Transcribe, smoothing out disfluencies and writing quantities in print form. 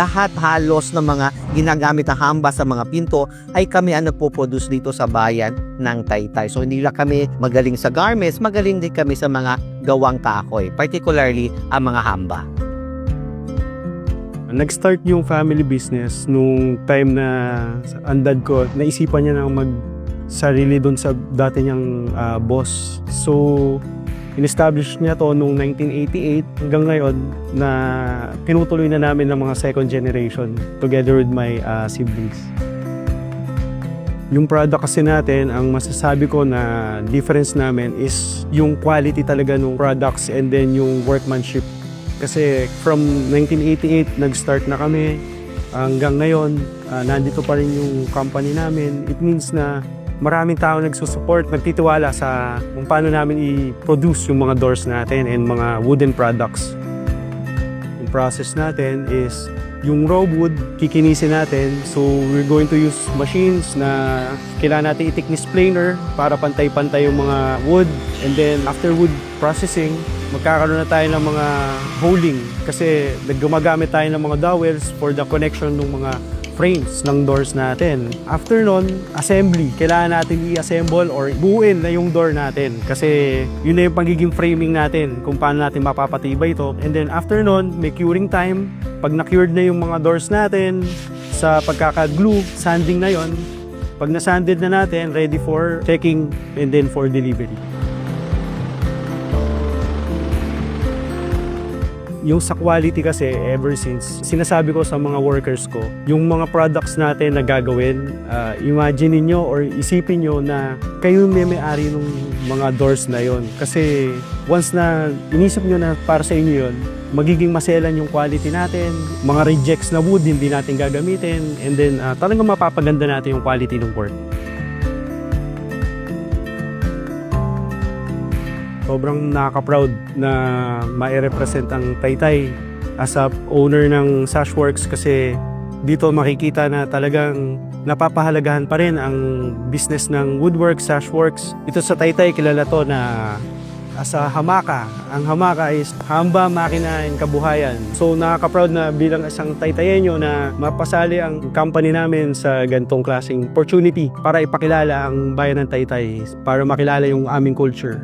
lahat halos ng mga ginagamit na hamba sa mga pinto ay kami ang nagpo-produce dito sa bayan ng Taytay. So hindi lang kami magaling sa garments, magaling din kami sa mga gawang kahoy, particularly ang mga hamba. Nag-start yung family business nung time na ang dad ko, naisipan niya na mag-sarili doon sa dati niyang boss. So, in-establish niya to noong 1988 hanggang ngayon na tinutuloy na namin ng mga second generation together with my siblings. Yung product kasi natin, ang masasabi ko na difference namin is yung quality talaga ng products and then yung workmanship. Kasi from 1988, nag-start na kami hanggang ngayon, nandito pa rin yung company namin. It means na maraming tao nagsusupport, nagtitiwala sa kung paano namin i-produce yung mga doors natin and mga wooden products. Yung process natin is yung raw wood, kikinisin natin. So we're going to use machines na kailangan natin i-thickness planer para pantay-pantay yung mga wood. And then after wood processing, magkakaroon na tayo ng mga holing kasi gumagamit tayo ng mga dowels for the connection ng mga frames ng doors natin. After nun, assembly. Kailangan natin i-assemble or buuin na yung door natin kasi yun na yung pagiging framing natin kung paano natin mapapatibay ito. And then after nun, may curing time. Pag na-cured na yung mga doors natin sa pagkaka-glue, sanding na yon. Pag na-sanded na natin, ready for checking and then for delivery. Yung sa quality kasi, ever since, sinasabi ko sa mga workers ko, yung mga products natin na gagawin, imagine niyo or isipin niyo na kayo may-ari ng mga doors na yon. Kasi once na inisip niyo na para sa inyo yon, magiging maselan yung quality natin, mga rejects na wood hindi natin gagamitin, and then talagang mapapaganda natin yung quality ng work. Sobrang nakaka-proud na ma-represent ang Taytay as a owner ng Sashworks kasi dito makikita na talagang napapahalagahan pa rin ang business ng woodwork, Sashworks. Ito sa Taytay, kilala to na as a hamaka. Ang hamaka is hamba, makina, and kabuhayan. So nakaka-proud na bilang isang Taytayenyo na mapasali ang company namin sa ganitong klaseng opportunity para ipakilala ang bayan ng Taytay, para makilala yung aming culture.